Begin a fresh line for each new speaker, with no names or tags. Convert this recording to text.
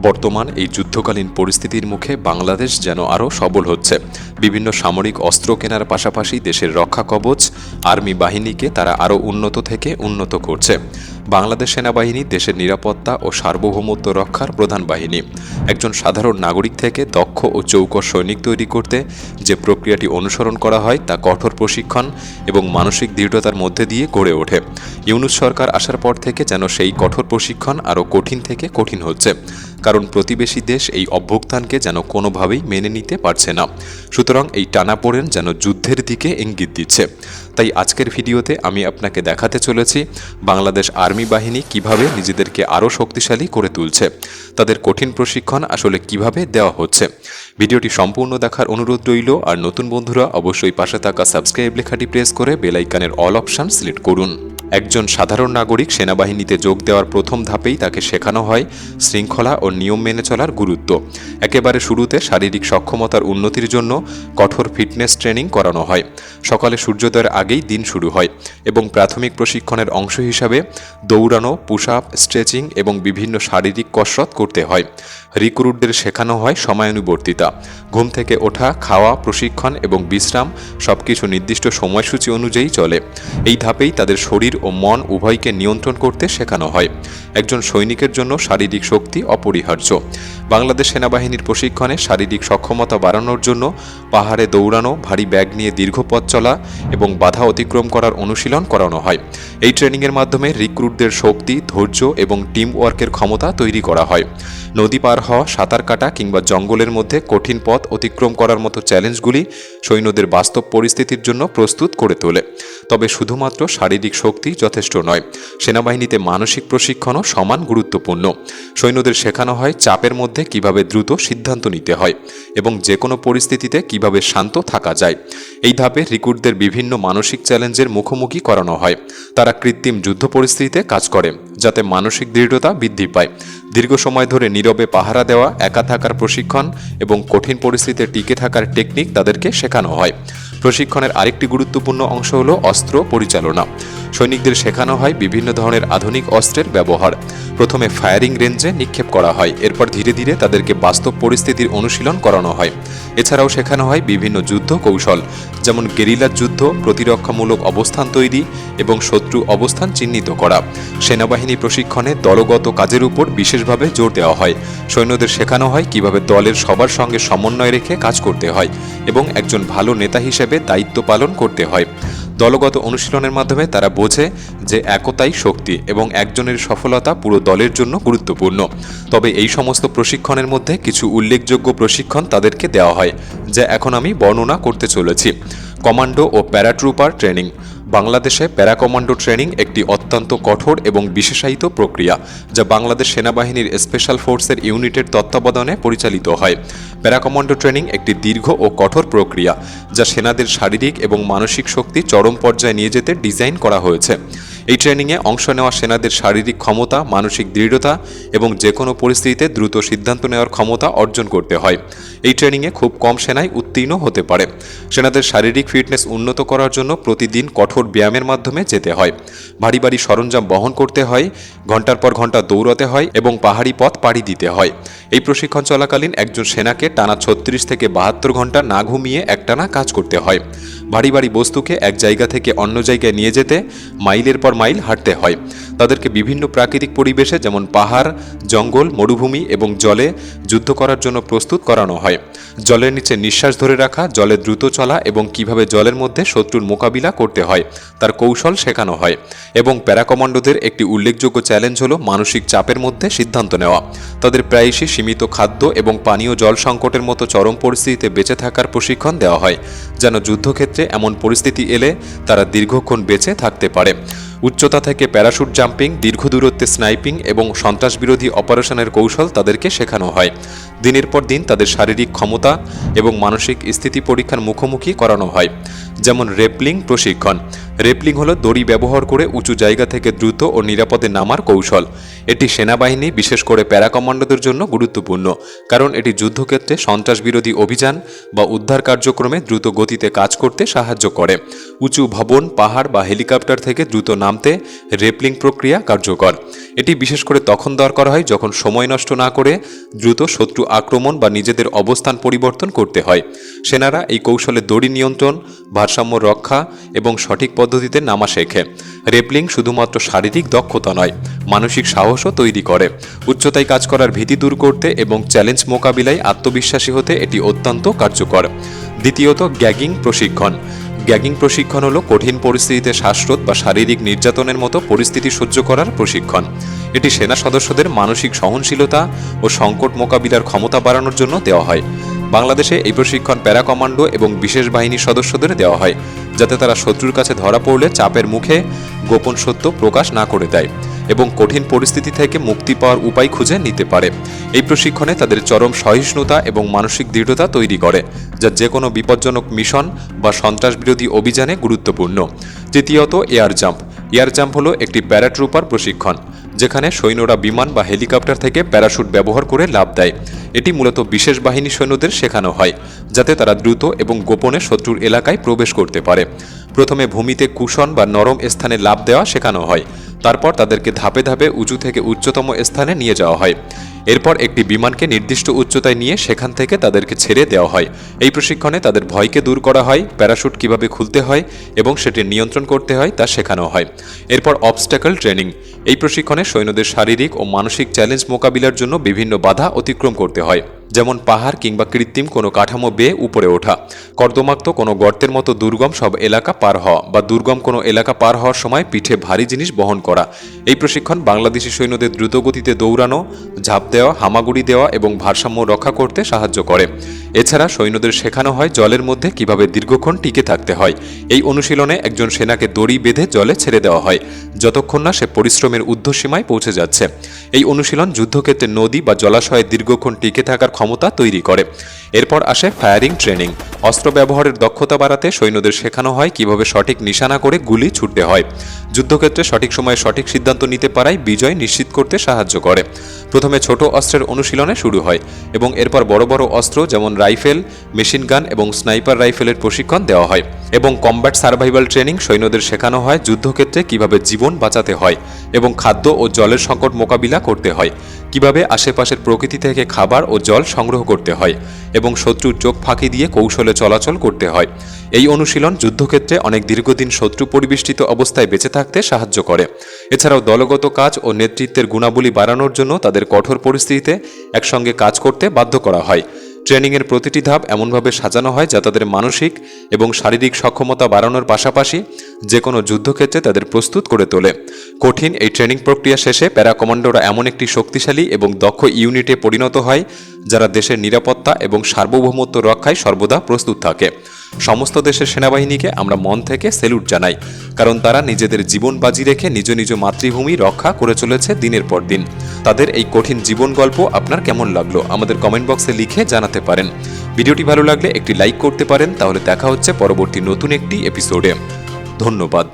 বর্তমান এই যুদ্ধকালীন পরিস্থিতির মুখে বাংলাদেশ যেন আরও সবল হচ্ছে। বিভিন্ন সামরিক অস্ত্র কেনার পাশাপাশি দেশের রক্ষা কবচ, আর্মি বাহিনীকে তারা আরও উন্নত থেকে উন্নত করছে। বাংলাদেশ সেনাবাহিনী দেশের নিরাপত্তা ও সার্বভৌমত্ব রক্ষার প্রধান বাহিনী। একজন সাধারণ নাগরিক থেকে দক্ষ ও চৌকস সৈনিক তৈরি করতে যে প্রক্রিয়াটি অনুসরণ করা হয় তা কঠোর প্রশিক্ষণ এবং মানসিক দৃঢ়তার মধ্যে দিয়ে গড়ে ওঠে। ইউনূস সরকার আসার পর থেকে যেন সেই কঠোর প্রশিক্ষণ আরও কঠিন থেকে কঠিন হচ্ছে, কারণ প্রতিবেশী দেশ এই অভ্যুত্থানকে যেন কোনোভাবেই মেনে নিতে পারছে না। সুতরাং এই টানাপোড়েন যেন যুদ্ধের দিকে ইঙ্গিত দিচ্ছে। তাই আজকের ভিডিওতে আমি আপনাকে দেখাতে চলেছি বাংলাদেশ আর্মি বাহিনী কিভাবে নিজেদেরকে আরও শক্তিশালী করে তুলছে, তাদের কঠিন প্রশিক্ষণ আসলে কিভাবে দেওয়া হচ্ছে। ভিডিওটি সম্পূর্ণ দেখার অনুরোধ রইল। আর নতুন বন্ধুরা অবশ্যই পাশে থাকা সাবস্ক্রাইব লেখাটি প্রেস করে বেল আইকনের অল অপশন সিলেক্ট করুন। একজন সাধারণ নাগরিক সেনাবাহিনীতে যোগ দেওয়ার প্রথম ধাপেই তাকে শেখানো হয় শৃঙ্খলা ও নিয়ম মেনে চলার গুরুত্ব। একেবারে শুরুতে শারীরিক সক্ষমতার উন্নতির জন্য কঠোর ফিটনেস ট্রেনিং করানো হয়। সকালে সূর্যোদয়ের আগেই দিন শুরু হয় এবং প্রাথমিক প্রশিক্ষণের অংশ হিসাবে দৌড়ানো, পুশ আপ, স্ট্রেচিং এবং বিভিন্ন শারীরিক কসরত করতে হয়। রিক্রুটদের শেখানো হয় সময়ানুবর্তিতা। ঘুম থেকে ওঠা, খাওয়া, প্রশিক্ষণ এবং বিশ্রাম সবকিছু নির্দিষ্ট সময়সূচি অনুযায়ী চলে। এই ধাপেই তাদের শরীর ও মন উভয়কে নিয়ন্ত্রণ করতে শেখানো হয়। একজন সৈনিকের জন্য শারীরিক শক্তি অপরিহার্য। বাংলাদেশ সেনাবাহিনীর প্রশিক্ষণে শারীরিক সক্ষমতা বাড়ানোর জন্য পাহাড়ে দৌড়ানো, ভারী ব্যাগ নিয়ে দীর্ঘ পথ চলা এবং বাধা অতিক্রম করার অনুশীলন করানো হয়। এই ট্রেনিংয়ের মাধ্যমে রিক্রুটদের শক্তি, ধৈর্য এবং টিম ওয়ার্কের ক্ষমতা তৈরি করা হয়। নদী পার হওয়া, সাঁতার কাটা কিংবা জঙ্গলের মধ্যে কঠিন পথ অতিক্রম করার মতো চ্যালেঞ্জগুলি সৈন্যদের বাস্তব পরিস্থিতির জন্য প্রস্তুত করে তোলে। তবে শুধুমাত্র শারীরিক শক্তি যথেষ্ট নয়, সেনাবাহিনীতে মানসিক প্রশিক্ষণও সমান গুরুত্বপূর্ণ। সৈন্যদের শেখানো হয় চাপের মধ্যে কিভাবে দ্রুত সিদ্ধান্ত নিতে হয় এবং যে কোনো পরিস্থিতিতে কিভাবে শান্ত থাকা যায়। এই ধাপে রিক্রুটদের বিভিন্ন মানসিক চ্যালেঞ্জের মুখোমুখি করানো হয়। তারা কৃত্রিম যুদ্ধ পরিস্থিতিতে কাজ করে যাতে মানসিক দৃঢ়তা বৃদ্ধি পায়। দীর্ঘ সময় ধরে নীরবে পাহারা দেওয়া, একা থাকার প্রশিক্ষণ এবং কঠিন পরিস্থিতিতে টিকে থাকার টেকনিক তাদেরকে শেখানো হয়। প্রশিক্ষণের আরেকটি গুরুত্বপূর্ণ অংশ হল অস্ত্র পরিচালনা। সৈনিকদের শেখানো হয় বিভিন্ন ধরনের আধুনিক অস্ত্রের ব্যবহার। প্রথমে ফায়ারিং রেঞ্জে নিক্ষেপ করা হয়, এরপর ধীরে ধীরে তাদেরকে বাস্তব পরিস্থিতির অনুশীলন করানো হয়। এছাড়াও শেখানো হয় বিভিন্ন যুদ্ধ কৌশল, যেমন গেরিলা যুদ্ধ, প্রতিরক্ষামূলক অবস্থান তৈরি এবং শত্রু অবস্থান চিহ্নিত করা। সেনাবাহিনী প্রশিক্ষণে দলগত কাজের উপর বিশেষভাবে জোর দেওয়া হয়। সৈন্যদের শেখানো হয় কিভাবে দলের সবার সঙ্গে সমন্বয় রেখে কাজ করতে হয় এবং একজন ভালো নেতা হিসেবে দায়িত্ব পালন করতে হয়। দলগত অনুশীলনের মাধ্যমে তারা বোঝে যে একতাই শক্তি এবং একজনের সফলতা পুরো দলের জন্য গুরুত্বপূর্ণ। তবে এই সমস্ত প্রশিক্ষণের মধ্যে কিছু উল্লেখযোগ্য প্রশিক্ষণ তাদেরকে দেওয়া হয়, যা এখন আমি বর্ণনা করতে চলেছি। কমান্ডো ও প্যারাট্রুপার ট্রেনিং। বাংলাদেশে প্যারাকমান্ডো ট্রেনিং একটি অত্যন্ত কঠোর এবং বিশেষায়িত প্রক্রিয়া, যা বাংলাদেশ সেনাবাহিনীর স্পেশাল ফোর্সের ইউনিটের তত্ত্বাবধানে পরিচালিত হয়। প্যারাকমান্ডো ট্রেনিং একটি দীর্ঘ ও কঠোর প্রক্রিয়া, যা সেনাদের শারীরিক এবং মানসিক শক্তি চরম পর্যায়ে নিয়ে যেতে ডিজাইন করা হয়েছে। এই ট্রেনিংয়ে অংশ নেওয়া সেনাদের শারীরিক ক্ষমতা, মানসিক দৃঢ়তা এবং যে কোনো পরিস্থিতিতে দ্রুত সিদ্ধান্ত নেওয়ার ক্ষমতা অর্জন করতে হয়। এই ট্রেনিংয়ে খুব কম সেনাই উত্তীর্ণ হতে পারে। সেনাদের শারীরিক ফিটনেস উন্নত করার জন্য প্রতিদিন কঠোর ব্যায়ামের মাধ্যমে যেতে হয়, ভারী ভারী সরঞ্জাম বহন করতে হয়, ঘন্টার পর ঘন্টা দৌড়াতে হয় এবং পাহাড়ি পথ পাড়ি দিতে হয়। এই প্রশিক্ষণ চলাকালীন একজন সেনাকে টানা 36 থেকে 72 ঘন্টা না ঘুমিয়ে একটানা কাজ করতে হয়। ভারী ভারী বস্তুকে এক জায়গা থেকে অন্য জায়গায় নিয়ে যেতে মাইলের পর মাইল হাঁটতে হয়। তাদেরকে বিভিন্ন প্রাকৃতিক পরিবেশে যেমন পাহাড়, জঙ্গল, মরুভূমি এবং জলে যুদ্ধ করার জন্য প্রস্তুত করানো হয়। জলের নিচে নিঃশ্বাস ধরে রাখা, জলে দ্রুত চলা এবং কিভাবে জলের মধ্যে শত্রুর মোকাবিলা করতে হয় তার কৌশল শেখানো হয়। এবং প্যারাকমান্ডোদের একটি উল্লেখযোগ্য চ্যালেঞ্জ হল মানসিক চাপের মধ্যে সিদ্ধান্ত নেওয়া। তাদের প্রায়শই সীমিত খাদ্য এবং পানীয় জল সংকটের মতো চরম পরিস্থিতিতে বেঁচে থাকার প্রশিক্ষণ দেওয়া হয়, যেন যুদ্ধক্ষেত্রে এমন পরিস্থিতি এলে তারা দীর্ঘক্ষণ বেঁচে থাকতে পারে। উচ্চতা থেকে প্যারাশুট জাম্পিং, দীর্ঘ দূরত্বে স্নাইপিং এবং সন্ত্রাসবিরোধী অপারেশনের কৌশল তাদেরকে শেখানো হয়। দিনের পর দিন তাদের শারীরিক ক্ষমতা এবং মানসিক স্থিতি পরীক্ষার মুখোমুখি করানো হয়। যেমন রেপলিং প্রশিক্ষণ। রেপলিং হলো দড়ি ব্যবহার করে উঁচু জায়গা থেকে দ্রুত ও নিরাপদে নামার কৌশল। এটি সেনাবাহিনী, বিশেষ করে প্যারাকমান্ডোদের জন্য গুরুত্বপূর্ণ, কারণ এটি যুদ্ধক্ষেত্রে সন্ত্রাসবিরোধী অভিযান বা উদ্ধার কার্যক্রমে দ্রুত গতিতে কাজ করতে সাহায্য করে। উঁচু ভবন, পাহাড় বা হেলিকপ্টার থেকে দ্রুত নামতে রেপলিং প্রক্রিয়া কার্যকর। কার্যকর। এটি বিশেষ করে তখন দরকার হয় যখন সময় নষ্ট না করে দ্রুত শত্রু আক্রমণ বা নিজেদের অবস্থান পরিবর্তন করতে হয়। সেনারা এই কৌশলে দড়ি নিয়ন্ত্রণ, ভারসাম্য রক্ষা এবং সঠিক পদ্ধতিতে নামা শেখে। রেপলিং শুধুমাত্র শারীরিক দক্ষতা নয়, মানসিক সাহসও তৈরি করে। উচ্চতায় কাজ করার ভীতি দূর করতে এবং চ্যালেঞ্জ মোকাবিলায় আত্মবিশ্বাসী হতে এটি অত্যন্ত কার্যকর। দ্বিতীয়ত, গ্যাগিং প্রশিক্ষণ। গ্যাগিং প্রশিক্ষণ হলো কঠিন পরিস্থিতিতে শ্বাসরোধ বা শারীরিক নির্যাতনের মতো পরিস্থিতি সহ্য করার প্রশিক্ষণ। এটি সেনা সদস্যদের মানসিক সহনশীলতা ও সংকট মোকাবিলার ক্ষমতা বাড়ানোর জন্য দেওয়া হয়। বাংলাদেশে এই প্রশিক্ষণ প্যারা কমান্ডো এবং বিশেষ বাহিনীর সদস্যদের দেওয়া হয়, যাতে তারা শত্রুর কাছে ধরা পড়লে চাপের মুখে গোপন সত্য প্রকাশ না করে দেয় এবং কঠিন পরিস্থিতি থেকে মুক্তি পাওয়ার উপায় খুঁজে নিতে পারে। এই প্রশিক্ষণে তাদের চরম সহিষ্ণুতা এবং মানসিক দৃঢ়তা তৈরি করে, যা যে কোনো বিপজ্জনক মিশন বা সন্ত্রাসবিরোধী অভিযানে গুরুত্বপূর্ণ। তৃতীয়ত, এয়ার জাম্প। এয়ার জাম্প হলো একটি প্যারাট্রুপার প্রশিক্ষণ, যেখানে সৈন্যরা বিমান বা হেলিকপ্টার থেকে প্যারাশুট ব্যবহার করে লাফ দেয়। এটি মূলত বিশেষ বাহিনী সৈন্যদের শেখানো হয়, যাতে তারা দ্রুত এবং গোপনে শত্রুর এলাকায় প্রবেশ করতে পারে। প্রথমে ভূমিতে কুশন বা নরম স্থানে লাফ দেওয়া শেখানো হয়, তারপর তাদেরকে ধাপে ধাপে উঁচু থেকে উচ্চতম স্থানে নিয়ে যাওয়া হয়। এরপর একটি বিমানকে নির্দিষ্ট উচ্চতায় নিয়ে সেখান থেকে তাদেরকে ছেড়ে দেওয়া হয়। এই প্রশিক্ষণে তাদের ভয়কে দূর করা হয়, প্যারাশুট কিভাবে খুলতে হয় এবং সেটি নিয়ন্ত্রণ করতে হয় তা শেখানো হয়। এরপর অবস্ট্যাকল ট্রেনিং। এই প্রশিক্ষণে সৈন্যদের শারীরিক ও মানসিক চ্যালেঞ্জ মোকাবিলার জন্য বিভিন্ন বাধা অতিক্রম করতে হয়, যেমন পাহাড় কিংবা কৃত্রিম কোনো কাঠামো বেয়ে উপরে ওঠা, কর্দমাক্ত কোনো গর্তের মতো দুর্গম সব এলাকা পার হওয়া বা দুর্গম কোনো এলাকা পার হওয়ার সময় পিঠে ভারী জিনিস বহন করা। এই প্রশিক্ষণ বাংলাদেশি সৈন্যদের দ্রুতগতিতে দৌড়ানো, ঝাঁপ দেওয়া, হামাগুড়ি দেওয়া এবং ভারসাম্য রক্ষা করতে সাহায্য করে। এছাড়া সৈন্যদের শেখানো হয় জলের মধ্যে কিভাবে দীর্ঘক্ষণ টিকে থাকতে হয়। এই অনুশীলনে একজন সেনাকে দড়ি বেঁধে জলে ছেড়ে দেওয়া হয়, যতক্ষণ না সে পরিশ্রমের ঊর্ধ্বসীমায় পৌঁছে যাচ্ছে। এই অনুশীলন যুদ্ধক্ষেত্রে নদী বা জলাশয়ে দীর্ঘক্ষণ টিকে থাকার ক্ষমতা তৈরি করে। এরপর আসে ফায়ারিং ট্রেনিং। অস্ত্র ব্যবহারের দক্ষতা বাড়াতে সৈন্যদের শেখানো হয় কিভাবে সঠিক নিশানা করে গুলি ছুটতে হয়। যুদ্ধক্ষেত্রে সঠিক সময়ে সঠিক সিদ্ধান্ত নিতে পারাই বিজয় নিশ্চিত করতে সাহায্য করে। প্রথমে ছোট অস্ত্রের অনুশীলনে শুরু হয় এবং এরপর বড় বড় অস্ত্র যেমন রাইফেল, মেশিন গান এবং স্নাইপার রাইফেলের প্রশিক্ষণ দেওয়া হয়। এবং কমব্যাট সার্ভাইভাল ট্রেনিং সৈন্যদের শেখানো হয় যুদ্ধক্ষেত্রে কিভাবে জীবন বাঁচাতে হয় এবং খাদ্য ও জলের সংকট মোকাবিলা করতে হয়, কিভাবে আশেপাশের প্রকৃতি থেকে খাবার ও জল সংগ্রহ করতে হয় এবং শত্রুর চোখ ফাঁকি দিয়ে কৌশলে চলাচল করতে হয়। এই অনুশীলন যুদ্ধক্ষেত্রে অনেক দীর্ঘদিন শত্রু পরিবেষ্টিত অবস্থায় বেঁচে থাকতে সাহায্য করে। এছাড়াও দলগত কাজ ও নেতৃত্বের গুণাবলী বাড়ানোর জন্য তাদের কঠোর পরিস্থিতিতে একসঙ্গে কাজ করতে বাধ্য করা হয়। ট্রেনিংয়ের প্রতিটি ধাপ এমনভাবে সাজানো হয় যা তাদের মানসিক এবং শারীরিক সক্ষমতা বাড়ানোর পাশাপাশি যে কোনো যুদ্ধক্ষেত্রে তাদের প্রস্তুত করে তোলে। কঠিন এই ট্রেনিং প্রক্রিয়া শেষে প্যারা কমান্ডোরা এমন একটি শক্তিশালী এবং দক্ষ ইউনিটে পরিণত হয় যারা দেশের নিরাপত্তা এবং সার্বভৌমত্ব রক্ষায় সর্বদা প্রস্তুত থাকে। সমস্ত দেশের সেনাবাহিনীকে আমরা মন থেকে স্যালুট জানাই, কারণ তারা নিজেদের জীবন বাজি রেখে নিজ নিজ মাতৃভূমি রক্ষা করে চলেছে দিনের পর দিন। তাদের এই কঠিন জীবন গল্প আপনার কেমন লাগলো আমাদের কমেন্ট বক্সে লিখে জানাতে পারেন। ভিডিওটি ভালো লাগলে একটি লাইক করতে পারেন। তাহলে দেখা হচ্ছে পরবর্তী নতুন একটি এপিসোডে। ধন্যবাদ।